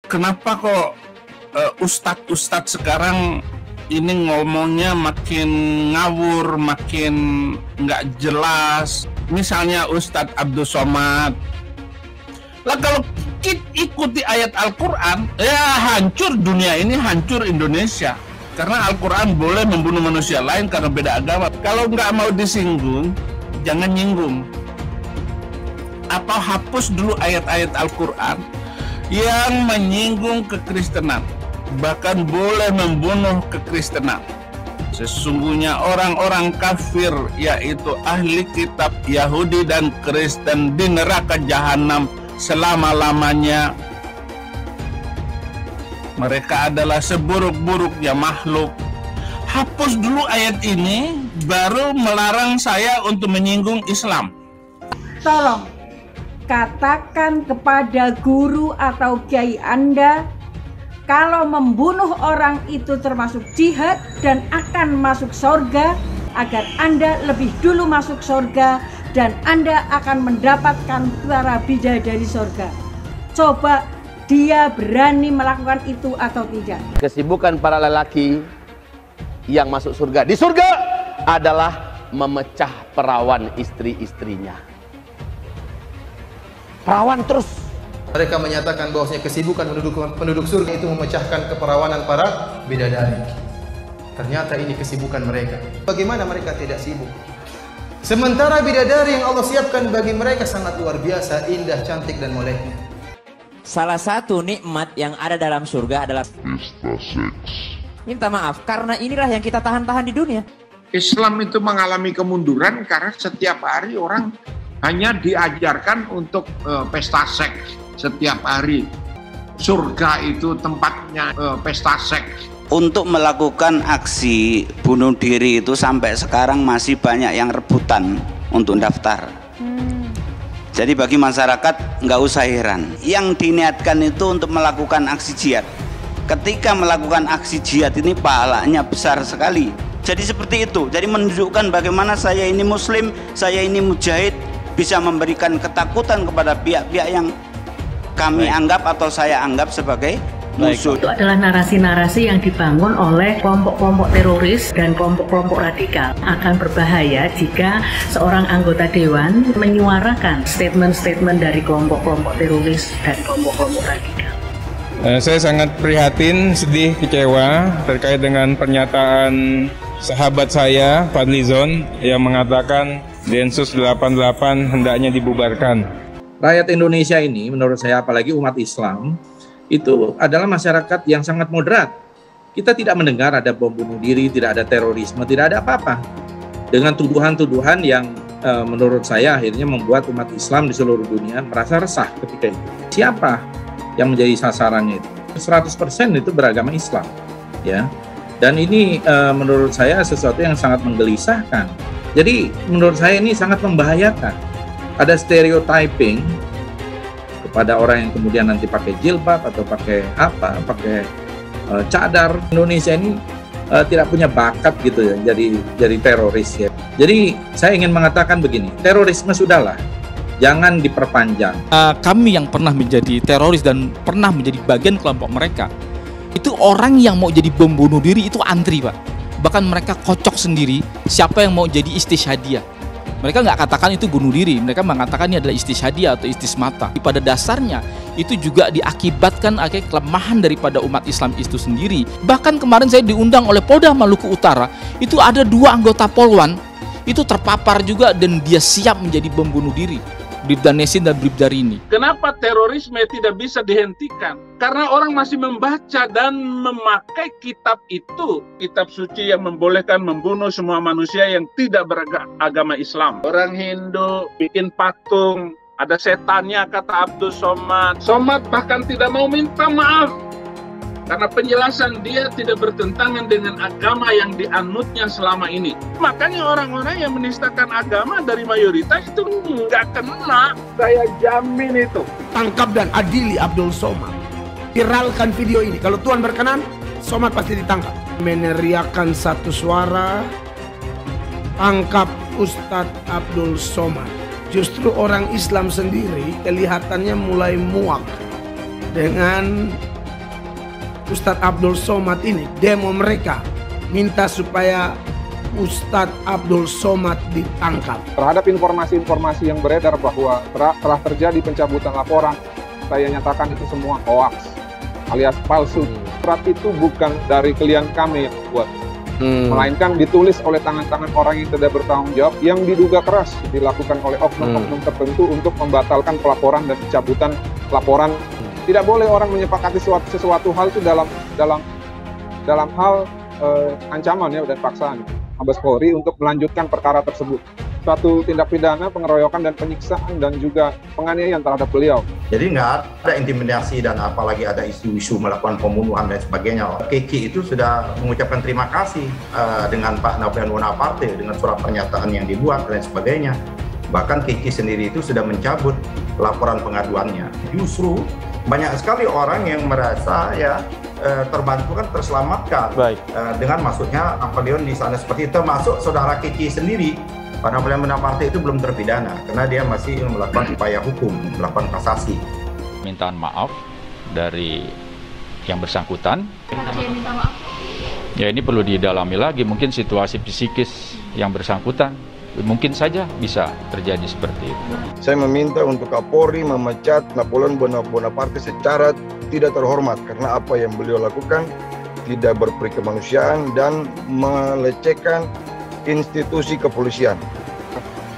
Kenapa kok ustadz sekarang ini ngomongnya makin ngawur, makin nggak jelas? Misalnya Ustadz Abdul Somad. Lah kalau kita ikuti ayat Al-Quran, ya hancur dunia ini, hancur Indonesia. Karena Al-Quran boleh membunuh manusia lain karena beda agama. Kalau nggak mau disinggung, jangan nyinggung. Atau hapus dulu ayat-ayat Al-Quran yang menyinggung kekristenan, bahkan boleh membunuh kekristenan. Sesungguhnya orang-orang kafir, yaitu ahli kitab Yahudi dan Kristen, di neraka jahanam selama-lamanya. Mereka adalah seburuk-buruknya makhluk. Hapus dulu ayat ini, baru melarang saya untuk menyinggung Islam. Tolong katakan kepada guru atau kiai Anda, kalau membunuh orang itu termasuk jihad dan akan masuk surga, agar Anda lebih dulu masuk surga dan Anda akan mendapatkan para bidadari surga. Coba dia berani melakukan itu atau tidak? Kesibukan para lelaki yang masuk surga di surga adalah memecah perawan istri-istrinya. Perawan terus. Mereka menyatakan bahwasanya kesibukan penduduk surga itu memecahkan keperawanan para bidadari. Ternyata ini kesibukan mereka. Bagaimana mereka tidak sibuk? Sementara bidadari yang Allah siapkan bagi mereka sangat luar biasa, indah, cantik dan moleknya. Salah satu nikmat yang ada dalam surga adalah pesta seks. Minta maaf, karena inilah yang kita tahan-tahan di dunia. Islam itu mengalami kemunduran karena setiap hari orang hanya diajarkan untuk pesta seks setiap hari. Surga itu tempatnya pesta seks. Untuk melakukan aksi bunuh diri itu sampai sekarang masih banyak yang rebutan untuk daftar. Jadi bagi masyarakat nggak usah heran. Yang diniatkan itu untuk melakukan aksi jihad. Ketika melakukan aksi jihad ini pahalanya besar sekali. Jadi seperti itu. Jadi menunjukkan bagaimana saya ini muslim, saya ini mujahid, bisa memberikan ketakutan kepada pihak-pihak yang kami anggap atau saya anggap sebagai musuh. Itu adalah narasi-narasi yang dibangun oleh kelompok-kelompok teroris dan kelompok-kelompok radikal. Akan berbahaya jika seorang anggota dewan menyuarakan statement-statement dari kelompok-kelompok teroris dan kelompok-kelompok radikal. Saya sangat prihatin, sedih, kecewa terkait dengan pernyataan sahabat saya, Fadlizon, yang mengatakan Densus 88 hendaknya dibubarkan. Rakyat Indonesia ini, menurut saya, apalagi umat Islam, itu adalah masyarakat yang sangat moderat. Kita tidak mendengar ada bom bunuh diri, tidak ada terorisme, tidak ada apa-apa. Dengan tuduhan-tuduhan yang menurut saya akhirnya membuat umat Islam di seluruh dunia merasa resah ketika itu. Siapa yang menjadi sasarannya itu? 100% itu beragama Islam, ya. Dan ini menurut saya sesuatu yang sangat menggelisahkan. Jadi menurut saya ini sangat membahayakan. Ada stereotyping kepada orang yang kemudian nanti pakai jilbab atau pakai apa, pakai cadar. Indonesia ini tidak punya bakat gitu ya, jadi teroris ya. Jadi saya ingin mengatakan begini, terorisme sudahlah, jangan diperpanjang. Kami yang pernah menjadi teroris dan pernah menjadi bagian kelompok mereka, itu orang yang mau jadi bom bunuh diri itu antri, Pak. Bahkan mereka kocok sendiri siapa yang mau jadi istisyhadiyah. Mereka nggak katakan itu bunuh diri, mereka mengatakan ini adalah istisyhadiyah atau istismata. Pada dasarnya itu juga diakibatkan oleh kelemahan daripada umat Islam itu sendiri. Bahkan kemarin saya diundang oleh Polda Maluku Utara, itu ada 2 anggota Polwan itu terpapar juga dan dia siap menjadi bom bunuh diri. Bribda Nesin dan Bribda Rini. Kenapa terorisme tidak bisa dihentikan? Karena orang masih membaca dan memakai kitab itu, kitab suci yang membolehkan membunuh semua manusia yang tidak beragama Islam. Orang Hindu bikin patung, ada setannya kata Abdul Somad. Somad bahkan tidak mau minta maaf karena penjelasan dia tidak bertentangan dengan agama yang dianutnya selama ini. Makanya orang-orang yang menistakan agama dari mayoritas itu nggak kena. Saya jamin itu. Tangkap dan adili Abdul Somad. Viralkan video ini. Kalau Tuhan berkenan, Somad pasti ditangkap. Meneriakan satu suara, tangkap Ustadz Abdul Somad. Justru orang Islam sendiri kelihatannya mulai muak dengan Ustadz Abdul Somad ini, demo mereka minta supaya Ustadz Abdul Somad ditangkap. Terhadap informasi-informasi yang beredar bahwa telah terjadi pencabutan laporan, saya nyatakan itu semua hoax alias palsu. Surat itu bukan dari klien kami yang buat, melainkan ditulis oleh tangan-tangan orang yang tidak bertanggung jawab yang diduga keras dilakukan oleh oknum-oknum tertentu untuk membatalkan pelaporan dan pencabutan laporan. Tidak boleh orang menyepakati sesuatu hal itu dalam hal ancaman ya dan paksaan Mabes Polri untuk melanjutkan perkara tersebut. Suatu tindak pidana pengeroyokan dan penyiksaan dan juga penganiayaan terhadap beliau. Jadi nggak ada intimidasi dan apalagi ada isu-isu melakukan pembunuhan dan sebagainya. Kiki itu sudah mengucapkan terima kasih dengan Pak Napoleon Bonaparte dengan surat pernyataan yang dibuat dan sebagainya. Bahkan Kiki sendiri itu sudah mencabut laporan pengaduannya. Justru banyak sekali orang yang merasa ya terbantu kan terselamatkan dengan masuknya Napoleon di sana seperti itu, termasuk saudara Kiki sendiri. Pak Napoleon Bonaparte itu belum terpidana karena dia masih melakukan upaya hukum, melakukan kasasi. Mintaan maaf dari yang bersangkutan. Minta maaf. Ya ini perlu didalami lagi, mungkin situasi psikis yang bersangkutan mungkin saja bisa terjadi seperti itu. Saya meminta untuk Kapolri memecat Napoleon Bonaparte secara tidak terhormat karena apa yang beliau lakukan tidak berperi kemanusiaan dan melecehkan institusi kepolisian.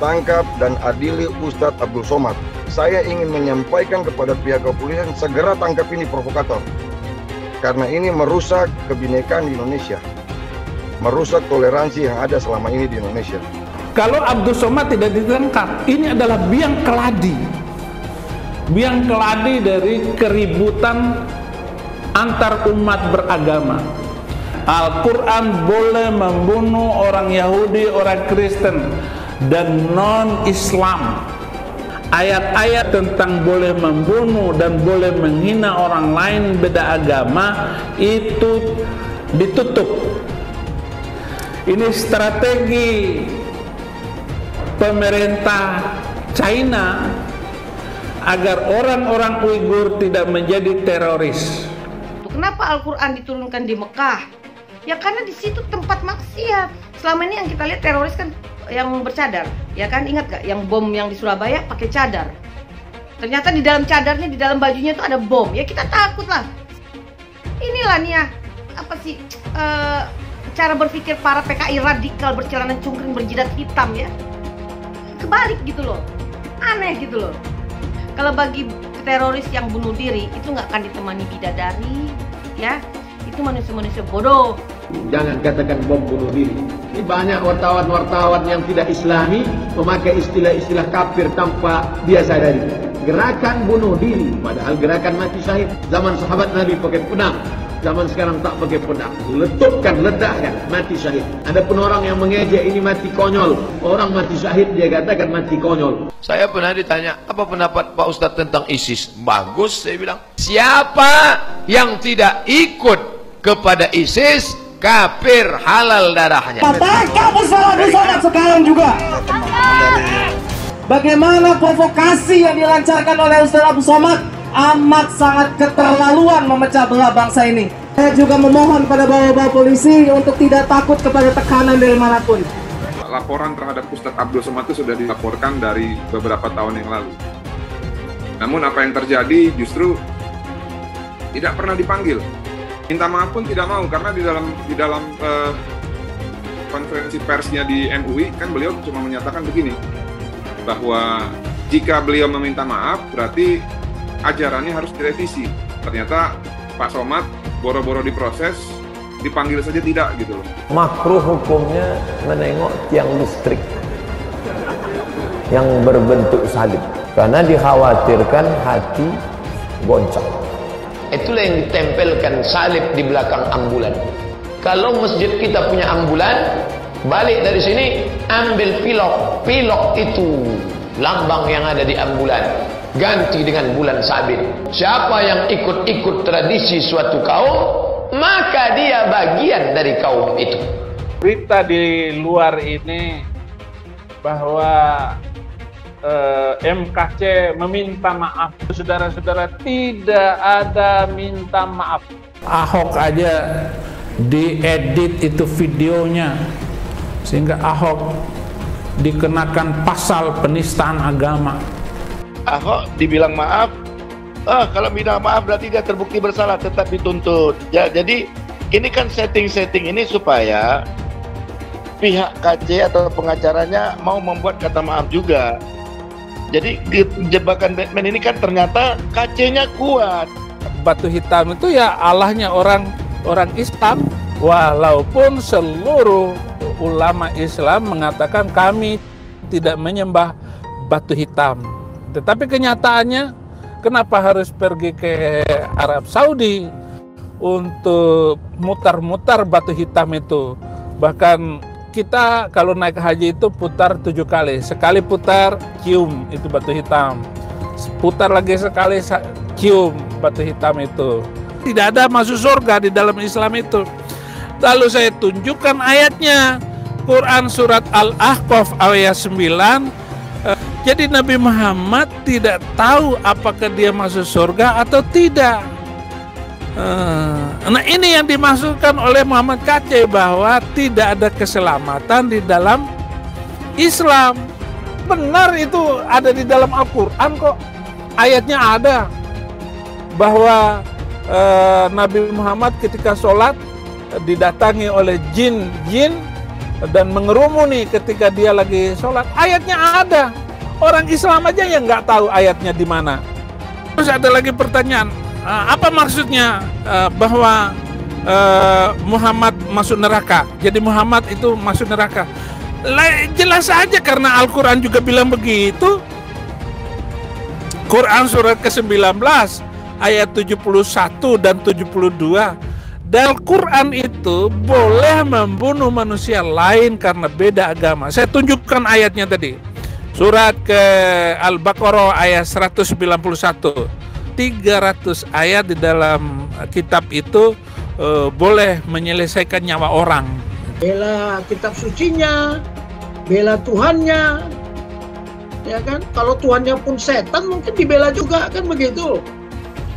Tangkap dan adili Ustadz Abdul Somad. Saya ingin menyampaikan kepada pihak kepolisian segera tangkap ini provokator. Karena ini merusak kebinekaan di Indonesia. Merusak toleransi yang ada selama ini di Indonesia. Kalau Abdul Somad tidak ditangkap, ini adalah biang keladi. Biang keladi dari keributan antar umat beragama. Al-Quran boleh membunuh orang Yahudi, orang Kristen, dan non-Islam. Ayat-ayat tentang boleh membunuh dan boleh menghina orang lain beda agama itu ditutup. Ini strategi pemerintah China agar orang-orang Uighur tidak menjadi teroris. Kenapa Al-Quran diturunkan di Mekah? Ya karena di situ tempat maksiat. Selama ini yang kita lihat teroris kan yang bercadar, ya kan, ingat gak yang bom yang di Surabaya pakai cadar? Ternyata di dalam cadarnya, di dalam bajunya itu ada bom. Ya kita takut lah. Inilah nih ya, apa sih cara berpikir para PKI radikal bercelana cungkring berjidat hitam ya. Kebalik gitu loh, aneh gitu loh. Kalau bagi teroris yang bunuh diri itu nggak akan ditemani bidadari, ya. Itu manusia-manusia bodoh. Jangan katakan bom bunuh diri. Ini banyak wartawan-wartawan yang tidak islami memakai istilah-istilah kafir tanpa dia sadari. Gerakan bunuh diri, padahal gerakan mati syahid. Zaman sahabat Nabi pakai pedang, zaman sekarang tak pakai pedang. Letupkan, ledakkan, mati syahid. Ada pun orang yang mengejek ini mati konyol. Orang mati syahid dia katakan mati konyol. Saya pernah ditanya, apa pendapat Pak Ustadz tentang ISIS? Bagus, saya bilang. Siapa yang tidak ikut kepada ISIS, kafir, halal darahnya. Tangkap Ustadz Abdul Somad sekarang juga. Bagaimana provokasi yang dilancarkan oleh Ustadz Abdul Somad amat sangat keterlaluan memecah belah bangsa ini. Saya juga memohon pada bapak-bapak polisi untuk tidak takut kepada tekanan dari manapun. Laporan terhadap Ustadz Abdul Somad itu sudah dilaporkan dari beberapa tahun yang lalu. Namun apa yang terjadi justru tidak pernah dipanggil. Minta maaf pun tidak mau karena di dalam konferensi persnya di MUI kan beliau cuma menyatakan begini, bahwa jika beliau meminta maaf berarti ajarannya harus direvisi. Ternyata Pak Somad boro-boro diproses, dipanggil saja tidak gitu loh. Makruh hukumnya menengok tiang listrik yang berbentuk salib karena dikhawatirkan hati goncang. Itulah yang ditempelkan salib di belakang ambulan. Kalau masjid kita punya ambulan, balik dari sini ambil pilok. Pilok itu lambang yang ada di ambulan. Ganti dengan bulan sabit. Siapa yang ikut-ikut tradisi suatu kaum, maka dia bagian dari kaum itu. Berita di luar ini bahwa MKC meminta maaf. Saudara-saudara, tidak ada minta maaf. Ahok aja diedit itu videonya sehingga Ahok dikenakan pasal penistaan agama. Ahok dibilang maaf, kalau minta maaf berarti dia terbukti bersalah, tetap dituntut. Ya, jadi ini kan setting ini supaya pihak KC atau pengacaranya mau membuat kata maaf juga. Jadi jebakan Batman ini kan ternyata KC-nya kuat. Batu hitam itu ya Allahnya orang Islam, walaupun seluruh ulama Islam mengatakan kami tidak menyembah batu hitam. Tetapi kenyataannya kenapa harus pergi ke Arab Saudi untuk mutar-mutar batu hitam itu? Bahkan kita kalau naik haji itu putar 7 kali. Sekali putar, cium itu batu hitam. Putar lagi sekali, cium batu hitam itu. Tidak ada masuk surga di dalam Islam itu. Lalu saya tunjukkan ayatnya. Quran surat Al-Ahqaf ayat 9. Jadi Nabi Muhammad tidak tahu apakah dia masuk surga atau tidak. Nah ini yang dimaksudkan oleh Muhammad KC, bahwa tidak ada keselamatan di dalam Islam. Benar itu ada di dalam Al-Quran kok. Ayatnya ada bahwa Nabi Muhammad ketika sholat didatangi oleh jin dan mengerumuni ketika dia lagi sholat. Ayatnya ada. Orang Islam aja yang nggak tahu ayatnya di mana. Terus ada lagi pertanyaan, apa maksudnya bahwa Muhammad masuk neraka? Jadi Muhammad itu masuk neraka? Jelas saja karena Al-Quran juga bilang begitu. Quran surat ke-19 ayat 71 dan 72. Dan Al-Quran itu boleh membunuh manusia lain karena beda agama. Saya tunjukkan ayatnya tadi. Surat ke Al-Baqarah ayat 191. 300 ayat di dalam kitab itu boleh menyelesaikan nyawa orang. Bela kitab sucinya, bela Tuhannya, ya kan? Kalau Tuhannya pun setan mungkin dibela juga, kan begitu?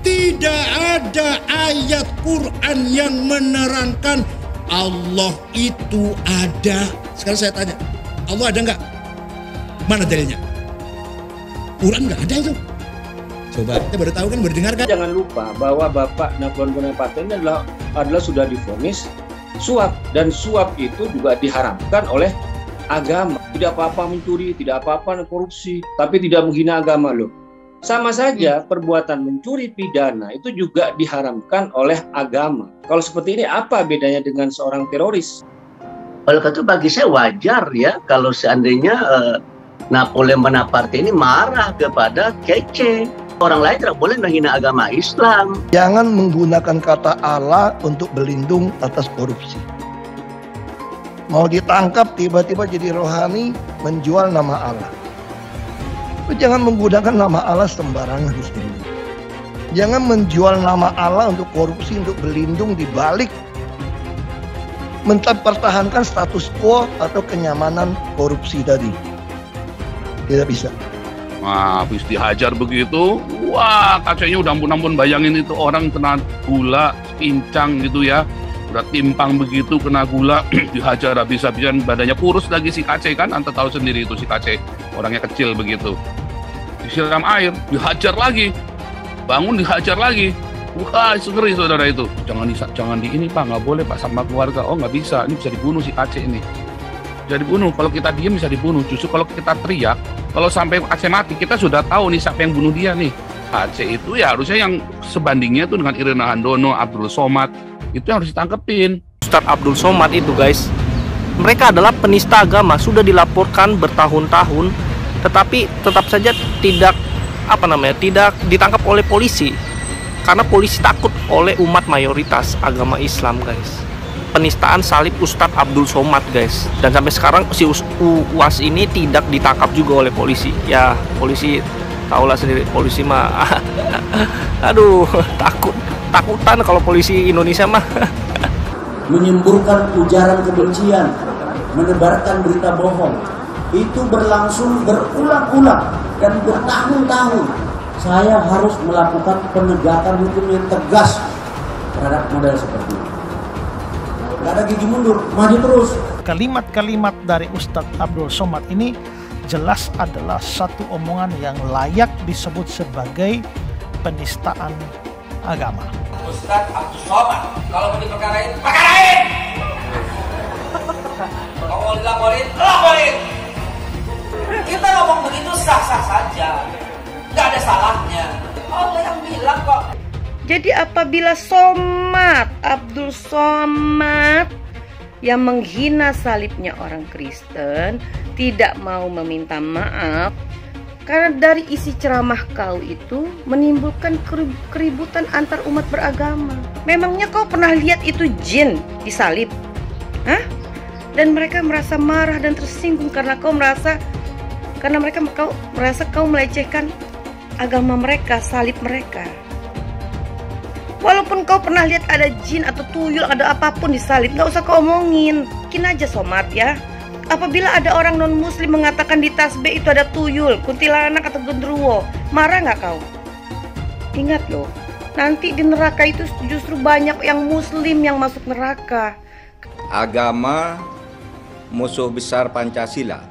Tidak ada ayat Quran yang menerangkan Allah itu ada. Sekarang saya tanya, Allah ada nggak? Mana dalilnya? Quran nggak ada itu. Coba, kita baru tahu kan, baru dengar kan? Jangan lupa bahwa Bapak Napoleon Bonaparte ini adalah sudah divonis suap, dan suap itu juga diharamkan oleh agama. Tidak apa-apa mencuri, tidak apa-apa korupsi, tapi tidak menghina agama loh. Sama saja perbuatan mencuri pidana itu juga diharamkan oleh agama. Kalau seperti ini apa bedanya dengan seorang teroris? Oleh karena itu bagi saya wajar ya kalau seandainya Napoleon Bonaparte ini marah kepada KC. Orang lain tidak boleh menghina agama Islam. Jangan menggunakan kata Allah untuk berlindung atas korupsi. Mau ditangkap tiba-tiba jadi rohani menjual nama Allah. Jangan menggunakan nama Allah sembarangan. Jangan menjual nama Allah untuk korupsi, untuk berlindung di balik mempertahankan status quo atau kenyamanan korupsi tadi. Tidak bisa. Wah, habis dihajar begitu, wah kacanya udah ampun-ampun, bayangin itu orang kena gula, pincang gitu ya, udah timpang begitu, kena gula, dihajar habis-habisan, badannya kurus lagi si KC kan, Anda tahu sendiri itu si KC, orangnya kecil begitu, disiram air, dihajar lagi, bangun dihajar lagi, wah ngeri saudara itu, jangan di ini Pak, nggak boleh Pak sama keluarga, oh nggak bisa, ini bisa dibunuh si KC ini. Bisa dibunuh, kalau kita diam bisa dibunuh. Justru kalau kita teriak, kalau sampai KC mati, kita sudah tahu nih siapa yang bunuh dia nih. KC itu ya harusnya yang sebandingnya tuh dengan Irina Handono, Abdul Somad, itu yang harus ditangkepin. Ustadz Abdul Somad itu guys, mereka adalah penista agama, sudah dilaporkan bertahun-tahun, tetapi tetap saja tidak ditangkap oleh polisi, karena polisi takut oleh umat mayoritas agama Islam guys. Penistaan salib Ustadz Abdul Somad guys, dan sampai sekarang si UAS ini tidak ditangkap juga oleh polisi. Ya polisi tahulah sendiri, polisi mah aduh takutan kalau polisi Indonesia mah. Menyemburkan ujaran kebencian, menebarkan berita bohong, itu berlangsung berulang-ulang dan bertahun-tahun. Saya harus melakukan penegakan hukum yang tegas terhadap model seperti ini. Gak ada gigi mundur, maju terus. Kalimat-kalimat dari Ustadz Abdul Somad ini jelas adalah satu omongan yang layak disebut sebagai penistaan agama. Ustadz Abdul Somad, kalau mau diperkarain, perkarain! Kalau mau dilaporin, laporin! Kita ngomong begitu sah-sah saja, nggak ada salahnya. Allah yang bilang kok. Jadi apabila Abdul Somad yang menghina salibnya orang Kristen tidak mau meminta maaf karena dari isi ceramah kau itu menimbulkan keributan antar umat beragama. Memangnya kau pernah lihat itu jin disalib? Hah? Dan mereka merasa marah dan tersinggung karena mereka merasa kau melecehkan agama mereka, salib mereka. Walaupun kau pernah lihat ada jin atau tuyul, ada apapun di salib, nggak usah kau omongin. Mungkin aja Somad ya. Apabila ada orang non-muslim mengatakan di tasbih itu ada tuyul, kuntilanak atau genderuwo, marah nggak kau? Ingat loh, nanti di neraka itu justru banyak yang muslim yang masuk neraka. Agama musuh besar Pancasila.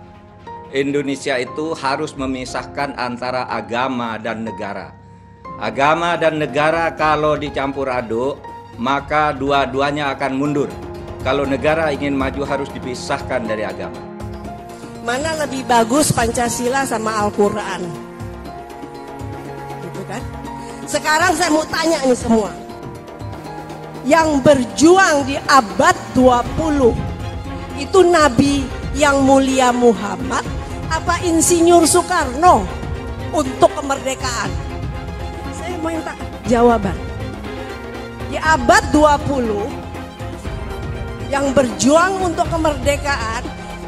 Indonesia itu harus memisahkan antara agama dan negara. Agama dan negara kalau dicampur aduk, maka dua-duanya akan mundur. Kalau negara ingin maju harus dipisahkan dari agama. Mana lebih bagus Pancasila sama Al-Quran? Gitu kan? Sekarang saya mau tanya nih semua. Yang berjuang di abad 20 itu Nabi yang mulia Muhammad apa Insinyur Soekarno untuk kemerdekaan? Saya mau minta jawaban. Di abad 20 yang berjuang untuk kemerdekaan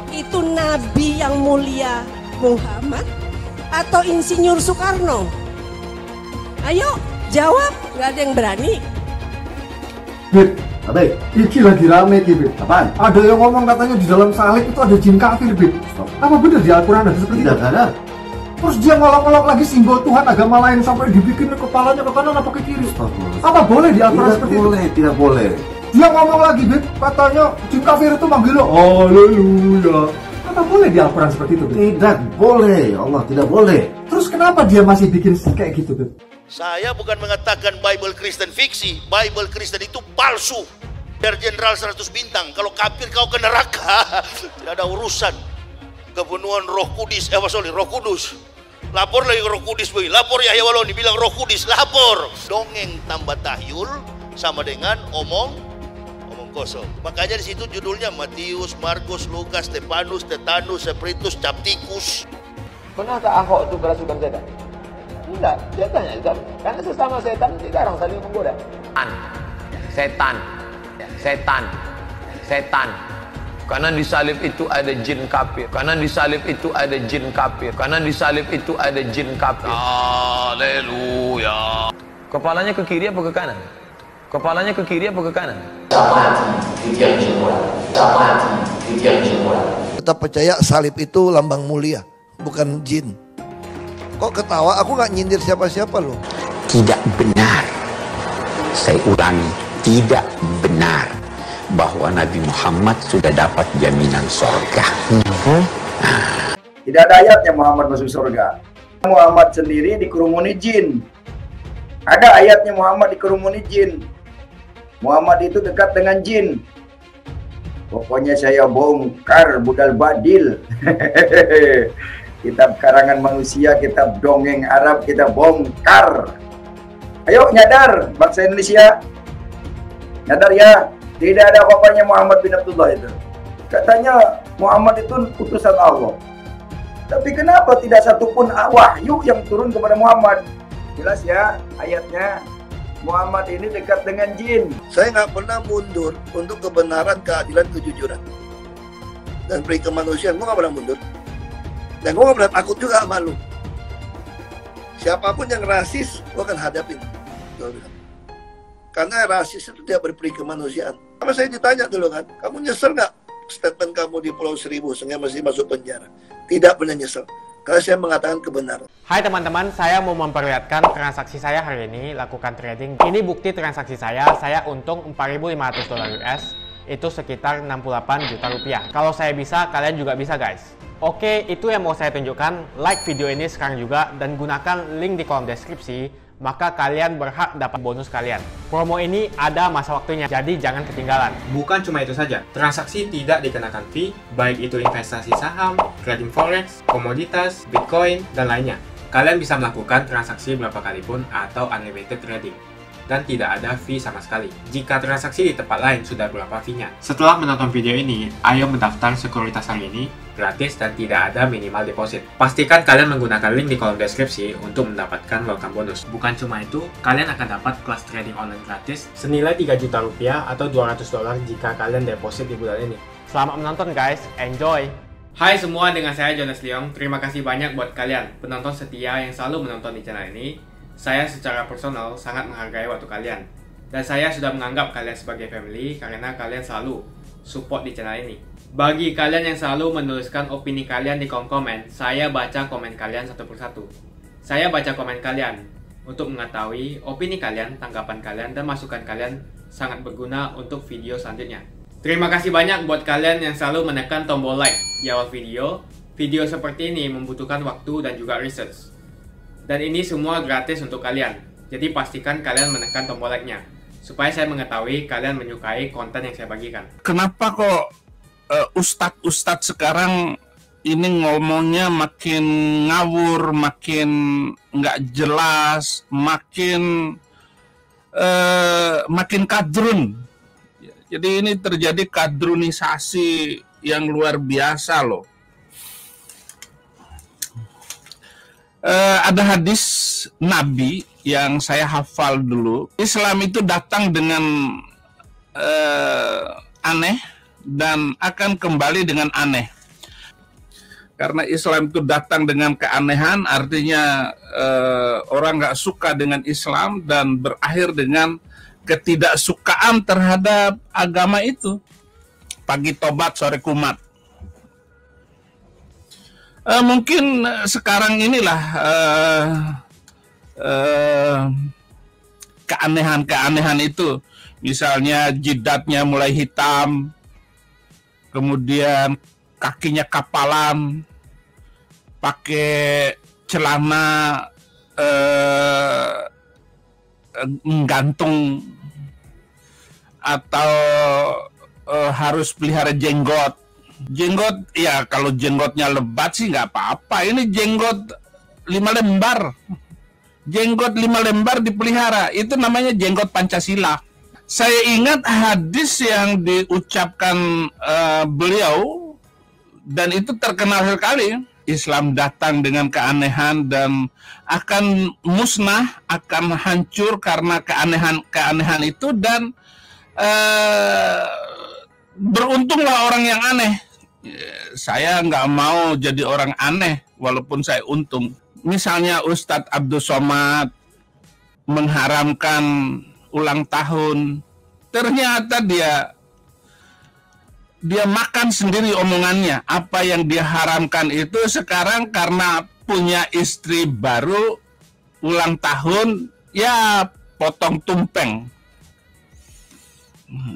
itu Nabi yang mulia Muhammad atau Insinyur Soekarno? Ayo jawab, nggak ada yang berani. Bib, Ade, iki lagi rame Bib. Apaan? Ada yang ngomong katanya di dalam salib itu ada jin kafir, Bib. Apa benar di Al-Quran ada seperti itu? Tidak ada. Terus dia ngolok-ngolok lagi simbol Tuhan agama lain sampai dibikin kepalanya ke kanan apa ke kiri. Apa boleh di Al-Quran seperti itu? Tidak boleh. Dia ngomong lagi, Bib, katanya jin kafir itu manggil lo, haleluya. Apa boleh di Al-Quran seperti itu, Bib? Tidak boleh, Allah tidak boleh. Terus kenapa dia masih bikin kayak gitu, Bib? Saya bukan mengatakan Bible Kristen fiksi. Bible Kristen itu palsu. Biar jenderal 100 bintang. Kalau kafir kau ke neraka. Tidak ada urusan. Kepenuhan Roh Kudus. Roh Kudus. Lapor lagi Roh Kudus. Lapor Yahya Waloni bilang Roh Kudus. Lapor. Dongeng tambah tahyul sama dengan omong kosong. Makanya di situ judulnya Matius, Markus, Lukas, Stefanus, Tetanus, Spiritus, Captikus. Pernah tak Ahok itu kerasukan setan? Tidak, dia tanya juga. Karena sesama setan dilarang saling menggoda. Setan. Karena di salib itu ada jin kafir. Haleluya. Kepalanya ke kiri apa ke kanan? Tetap percaya salib itu lambang mulia, bukan jin. Kok ketawa? Aku nggak nyindir siapa-siapa loh. Tidak benar. Saya ulangi, tidak benar bahwa Nabi Muhammad sudah dapat jaminan surga. Tidak ada ayatnya Muhammad masuk surga. Muhammad sendiri dikerumuni jin. Ada ayatnya Muhammad dikerumuni jin. Muhammad itu dekat dengan jin. Pokoknya saya bongkar budal badil. Kitab karangan manusia, kitab dongeng Arab kita bongkar. Ayo nyadar bangsa Indonesia. Nyadar ya, tidak ada apa-apanya Muhammad bin Abdullah itu. Katanya Muhammad itu utusan Allah. Tapi kenapa tidak satupun wahyu yang turun kepada Muhammad? Jelas ya ayatnya. Muhammad ini dekat dengan jin. Saya nggak pernah mundur untuk kebenaran, keadilan, kejujuran dan peri kemanusiaan. Gue nggak pernah mundur. Dan gue gak pernah takut juga sama lu. Siapapun yang rasis, gue akan hadapin. Karena rasis itu tidak berperi kemanusiaan. Sama saya ditanya dulu kan, kamu nyesel gak statement kamu di Pulau Seribu sehingga mesti masuk penjara. Tidak pernah nyesel. Karena saya mengatakan kebenaran. Hai teman-teman, saya mau memperlihatkan transaksi saya hari ini lakukan trading. Ini bukti transaksi saya untung $4.500 US, itu sekitar 68 juta rupiah. Kalau saya bisa, kalian juga bisa guys. Oke, itu yang mau saya tunjukkan. Like video ini sekarang juga dan gunakan link di kolom deskripsi, maka kalian berhak dapat bonus kalian. Promo ini ada masa waktunya, jadi jangan ketinggalan. Bukan cuma itu saja, transaksi tidak dikenakan fee, baik itu investasi saham, trading forex, komoditas, bitcoin, dan lainnya. Kalian bisa melakukan transaksi berapa kali pun atau unlimited trading. Dan tidak ada fee sama sekali. Jika transaksi di tempat lain sudah berapa fee-nya. Setelah menonton video ini, ayo mendaftar sekuritas hari ini, gratis dan tidak ada minimal deposit. Pastikan kalian menggunakan link di kolom deskripsi untuk mendapatkan welcome bonus. Bukan cuma itu, kalian akan dapat kelas trading online gratis senilai 3 juta rupiah atau $200 jika kalian deposit di bulan ini. Selamat menonton guys, enjoy! Hai semua, dengan saya Jonas Leong. Terima kasih banyak buat kalian, penonton setia yang selalu menonton di channel ini. Saya secara personal sangat menghargai waktu kalian. Dan saya sudah menganggap kalian sebagai family karena kalian selalu support di channel ini. Bagi kalian yang selalu menuliskan opini kalian di kolom komen, saya baca komen kalian satu persatu. Saya baca komen kalian untuk mengetahui opini kalian, tanggapan kalian, dan masukan kalian sangat berguna untuk video selanjutnya. Terima kasih banyak buat kalian yang selalu menekan tombol like di awal video. Video seperti ini membutuhkan waktu dan juga research. Dan ini semua gratis untuk kalian. Jadi pastikan kalian menekan tombol like-nya supaya saya mengetahui kalian menyukai konten yang saya bagikan. Kenapa kok ustadz sekarang ini ngomongnya makin ngawur, makin nggak jelas, makin kadrun. Jadi ini terjadi kadrunisasi yang luar biasa loh. Ada hadis Nabi yang saya hafal dulu. Islam itu datang dengan aneh dan akan kembali dengan aneh. Karena Islam itu datang dengan keanehan, artinya orang nggak suka dengan Islam dan berakhir dengan ketidaksukaan terhadap agama itu. Pagi tobat, sore kumat. Mungkin sekarang inilah keanehan-keanehan itu, misalnya jidatnya mulai hitam, kemudian kakinya kapalan, pakai celana gantung, atau harus pelihara jenggot. Jenggot, ya kalau jenggotnya lebat sih nggak apa-apa. Ini jenggot 5 lembar. Jenggot 5 lembar dipelihara. Itu namanya jenggot Pancasila. Saya ingat hadis yang diucapkan beliau, dan itu terkenal sekali. Islam datang dengan keanehan dan akan musnah, akan hancur karena keanehan itu, dan beruntunglah orang yang aneh. Saya nggak mau jadi orang aneh walaupun saya untung. Misalnya Ustadz Abdul Somad mengharamkan ulang tahun, ternyata dia makan sendiri omongannya. Apa yang dia haramkan itu sekarang karena punya istri baru, ulang tahun, ya potong tumpeng.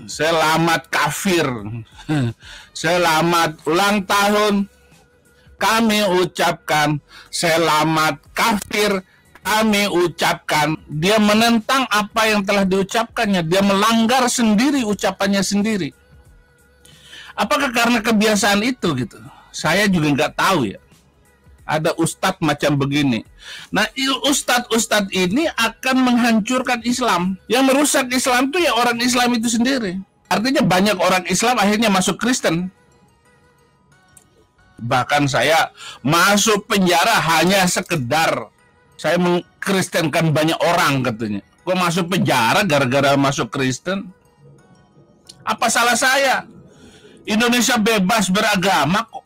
Selamat kafir, selamat ulang tahun, kami ucapkan. Selamat kafir, kami ucapkan. Dia menentang apa yang telah diucapkannya. Dia melanggar sendiri ucapannya sendiri. Apakah karena kebiasaan itu gitu? Saya juga nggak tahu ya. Ada ustadz macam begini. Nah, ustadz ini akan menghancurkan Islam. Yang merusak Islam itu ya orang Islam itu sendiri. Artinya banyak orang Islam akhirnya masuk Kristen. Bahkan saya masuk penjara hanya sekedar saya mengkristenkan banyak orang katanya. Kok masuk penjara gara-gara masuk Kristen? Apa salah saya? Indonesia bebas beragama kok.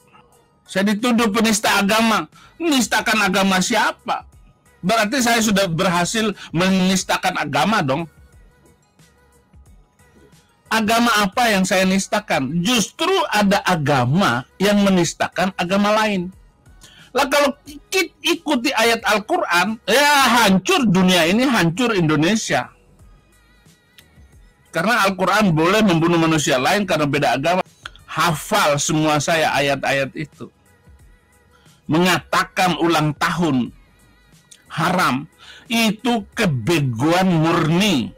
Saya dituduh penista agama. Menistakan agama siapa? Berarti saya sudah berhasil menistakan agama dong. Agama apa yang saya nistakan? Justru ada agama yang menistakan agama lain. Lah kalau kita ikuti ayat Al-Quran, ya hancur dunia ini, hancur Indonesia. Karena Al-Quran boleh membunuh manusia lain karena beda agama. Hafal semua saya ayat-ayat itu. Mengatakan ulang tahun haram, itu kebegoan murni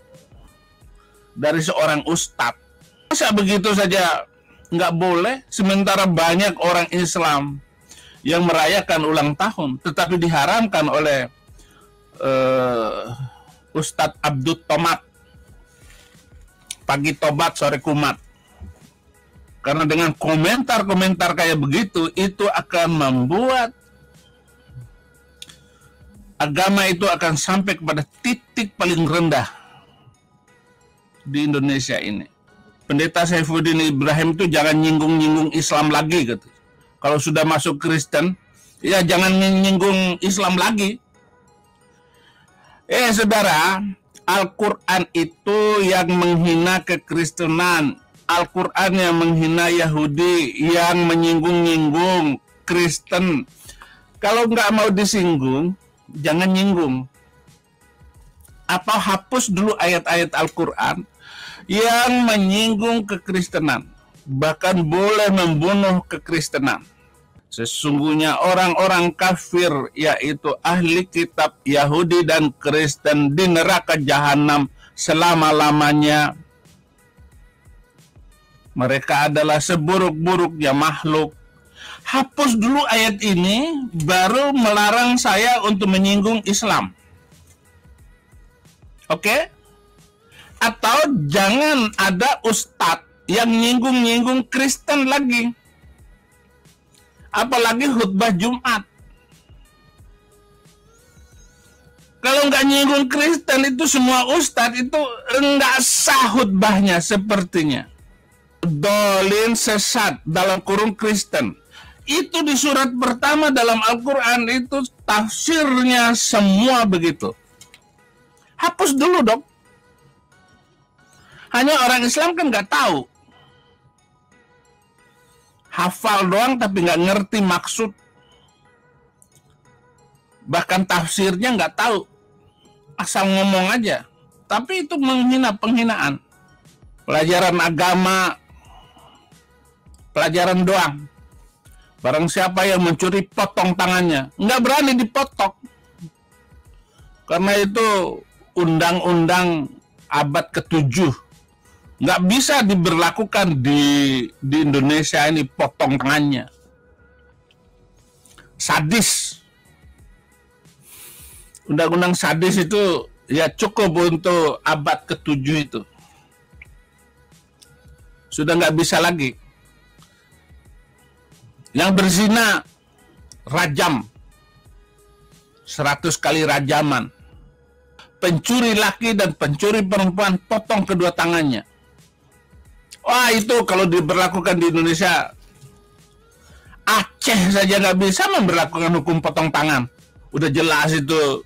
dari seorang ustadz. Masa begitu saja nggak boleh, sementara banyak orang Islam yang merayakan ulang tahun, tetapi diharamkan oleh Ustadz Abdul Tomat. Pagi tobat, sore kumat. Karena dengan komentar-komentar kayak begitu, itu akan membuat agama itu akan sampai kepada titik paling rendah di Indonesia ini. Pendeta Saifuddin Ibrahim itu jangan nyinggung-nyinggung Islam lagi gitu. Kalau sudah masuk Kristen, ya jangan nyinggung Islam lagi. Saudara, Al-Quran itu yang menghina kekristenan. Al-Quran yang menghina Yahudi, yang menyinggung-nyinggung Kristen. Kalau nggak mau disinggung, jangan nyinggung. Atau hapus dulu ayat-ayat Al-Quran yang menyinggung kekristenan. Bahkan boleh membunuh kekristenan. Sesungguhnya orang-orang kafir, yaitu ahli kitab Yahudi dan Kristen, di neraka jahanam selama-lamanya. Mereka adalah seburuk-buruknya makhluk. Hapus dulu ayat ini, baru melarang saya untuk menyinggung Islam. Oke? Atau jangan ada ustadz yang nyinggung-nyinggung Kristen lagi. Apalagi khutbah Jumat. Kalau nggak nyinggung Kristen itu semua ustadz itu nggak sah khutbahnya sepertinya. Dolin, sesat, dalam kurung Kristen. Itu di surat pertama dalam Al-Quran itu tafsirnya semua begitu. Hapus dulu dong. Hanya orang Islam kan nggak tahu. Hafal doang tapi nggak ngerti maksud. Bahkan tafsirnya nggak tahu. Asal ngomong aja. Tapi itu menghina, penghinaan. Pelajaran agama, pelajaran doang. Barang siapa yang mencuri, potong tangannya. Nggak berani dipotong. Karena itu undang-undang abad ke-7. Nggak bisa diberlakukan di Indonesia ini, potong tangannya. Sadis. Undang-undang sadis itu ya cukup untuk abad ke-7 itu. Sudah nggak bisa lagi. Yang berzina, rajam. 100 kali rajaman. Pencuri laki dan pencuri perempuan, potong kedua tangannya. Wah, itu kalau diberlakukan di Indonesia, Aceh saja nggak bisa memberlakukan hukum potong tangan. Udah jelas itu.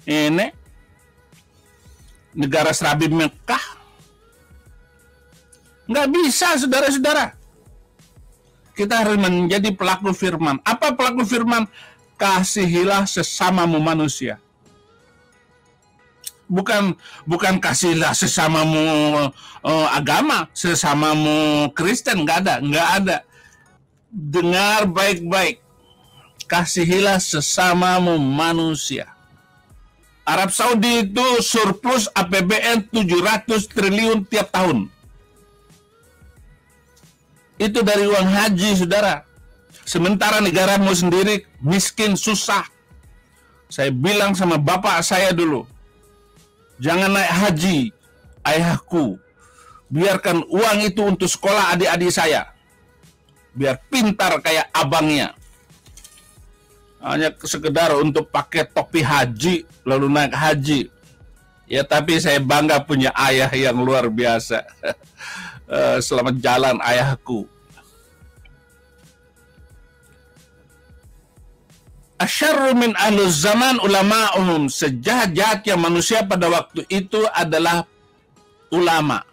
Ini negara Serabi Mekah. Nggak bisa, saudara-saudara. Kita harus menjadi pelaku firman. Apa pelaku firman? Kasihilah sesamamu manusia. Bukan kasihilah sesamamu agama, sesamamu Kristen, nggak ada. Dengar baik-baik. Kasihilah sesamamu manusia. Arab Saudi itu surplus APBN 700 triliun tiap tahun. Itu dari uang haji, saudara. Sementara negaramu sendiri miskin, susah. Saya bilang sama bapak saya dulu, jangan naik haji, ayahku. Biarkan uang itu untuk sekolah adik-adik saya. Biar pintar kayak abangnya. Hanya sekedar untuk pakai topi haji, lalu naik haji. Ya, tapi saya bangga punya ayah yang luar biasa. Selamat jalan ayahku. Asyarru min ahluz zaman ulama'uhum. Sejahat-jahatnya manusia pada waktu itu adalah ulama.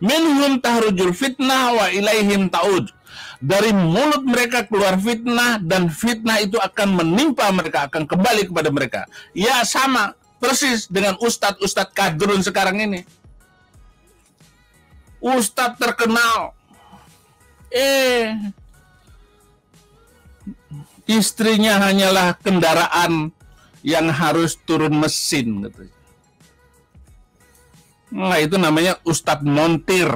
Minhum tahrujul fitnah wa ilaihim ta'ud. Dari mulut mereka keluar fitnah, dan fitnah itu akan menimpa mereka, akan kembali kepada mereka. Ya, sama persis dengan ustadz-ustadz kadrun sekarang ini. Ustadz terkenal, istrinya hanyalah kendaraan yang harus turun mesin, gitu. Nah, itu namanya ustadz montir.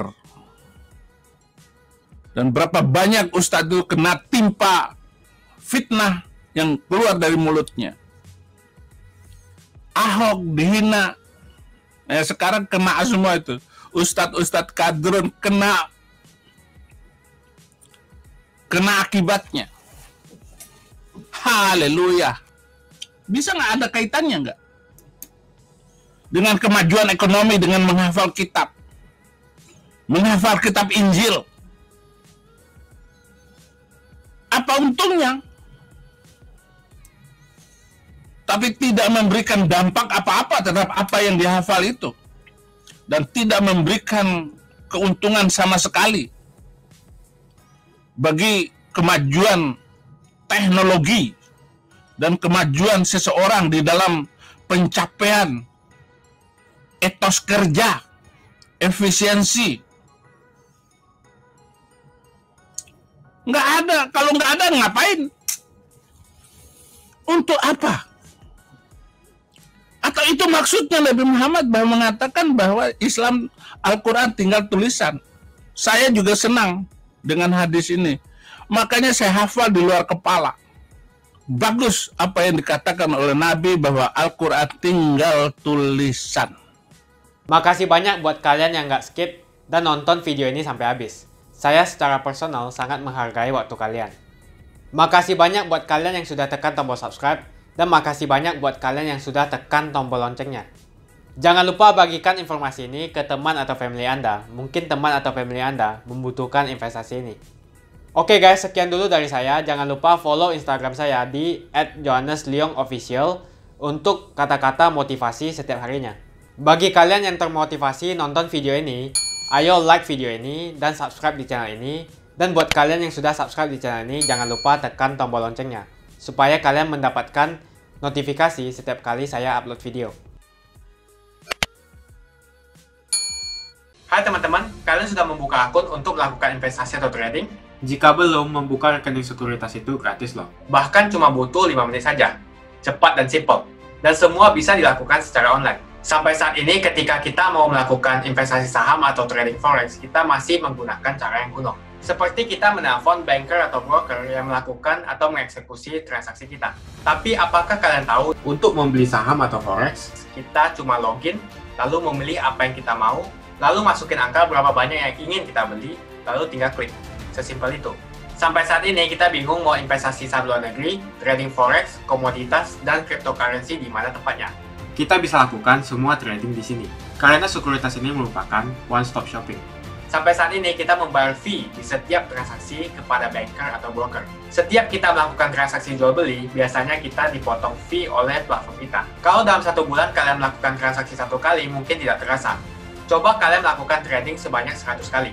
Dan berapa banyak ustadz itu kena timpa fitnah yang keluar dari mulutnya. Ahok dihina. Nah, sekarang kena semua itu. Ustadz-ustadz kadrun kena akibatnya. Haleluya. Bisa nggak ada kaitannya nggak? Dengan kemajuan ekonomi, dengan menghafal kitab. Menghafal kitab Injil. Apa untungnya? Tapi tidak memberikan dampak apa-apa terhadap apa yang dihafal itu. Dan tidak memberikan keuntungan sama sekali bagi kemajuan teknologi dan kemajuan seseorang di dalam pencapaian etos kerja, efisiensi. Nggak ada. Kalau nggak ada, ngapain? Untuk apa? Atau itu maksudnya Nabi Muhammad bahwa mengatakan bahwa Islam Al-Quran tinggal tulisan. Saya juga senang dengan hadis ini. Makanya saya hafal di luar kepala. Bagus apa yang dikatakan oleh Nabi bahwa Al-Quran tinggal tulisan. Makasih banyak buat kalian yang nggak skip dan nonton video ini sampai habis. Saya secara personal sangat menghargai waktu kalian. Makasih banyak buat kalian yang sudah tekan tombol subscribe, dan makasih banyak buat kalian yang sudah tekan tombol loncengnya. Jangan lupa bagikan informasi ini ke teman atau family Anda. Mungkin teman atau family Anda membutuhkan investasi ini. Oke guys, sekian dulu dari saya. Jangan lupa follow Instagram saya di @johannesleongofficial untuk kata-kata motivasi setiap harinya. Bagi kalian yang termotivasi nonton video ini, ayo like video ini dan subscribe di channel ini. Dan buat kalian yang sudah subscribe di channel ini, jangan lupa tekan tombol loncengnya supaya kalian mendapatkan notifikasi setiap kali saya upload video. Hai teman-teman, kalian sudah membuka akun untuk melakukan investasi atau trading? Jika belum, membuka rekening sekuritas itu gratis loh. Bahkan cuma butuh 5 menit saja. Cepat dan simple. Dan semua bisa dilakukan secara online. Sampai saat ini ketika kita mau melakukan investasi saham atau trading forex, kita masih menggunakan cara yang kuno. Seperti kita menelpon banker atau broker yang melakukan atau mengeksekusi transaksi kita. Tapi apakah kalian tahu, untuk membeli saham atau forex, kita cuma login, lalu memilih apa yang kita mau, lalu masukin angka berapa banyak yang ingin kita beli, lalu tinggal klik. Sesimpel itu. Sampai saat ini kita bingung mau investasi saham luar negeri, trading forex, komoditas, dan cryptocurrency di mana tempatnya. Kita bisa lakukan semua trading di sini, karena sekuritas ini merupakan one-stop shopping. Sampai saat ini kita membayar fee di setiap transaksi kepada banker atau broker. Setiap kita melakukan transaksi jual beli, biasanya kita dipotong fee oleh platform kita. Kalau dalam 1 bulan kalian melakukan transaksi 1 kali, mungkin tidak terasa. Coba kalian melakukan trading sebanyak 100 kali.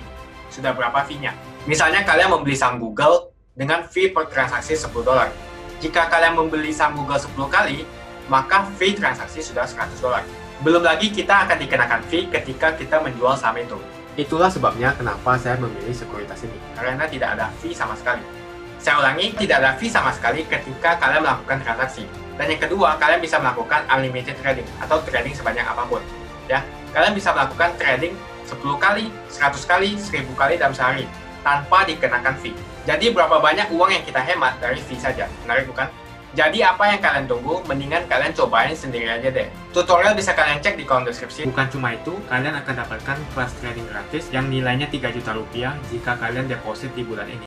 Sudah berapa fee-nya? Misalnya kalian membeli saham Google dengan fee per transaksi $10. Jika kalian membeli saham Google 10 kali, maka fee transaksi sudah $100. Belum lagi kita akan dikenakan fee ketika kita menjual saham itu. Itulah sebabnya kenapa saya memilih sekuritas ini, karena tidak ada fee sama sekali. Saya ulangi, tidak ada fee sama sekali ketika kalian melakukan transaksi. Dan yang kedua, kalian bisa melakukan unlimited trading atau trading sebanyak apapun. Ya, kalian bisa melakukan trading 10 kali, 100 kali, 1000 kali dalam sehari tanpa dikenakan fee. Jadi berapa banyak uang yang kita hemat dari fee saja? Menarik bukan? Jadi apa yang kalian tunggu? Mendingan kalian cobain sendiri aja deh. Tutorial bisa kalian cek di kolom deskripsi. Bukan cuma itu, kalian akan dapatkan kelas trading gratis yang nilainya 3 juta rupiah jika kalian deposit di bulan ini.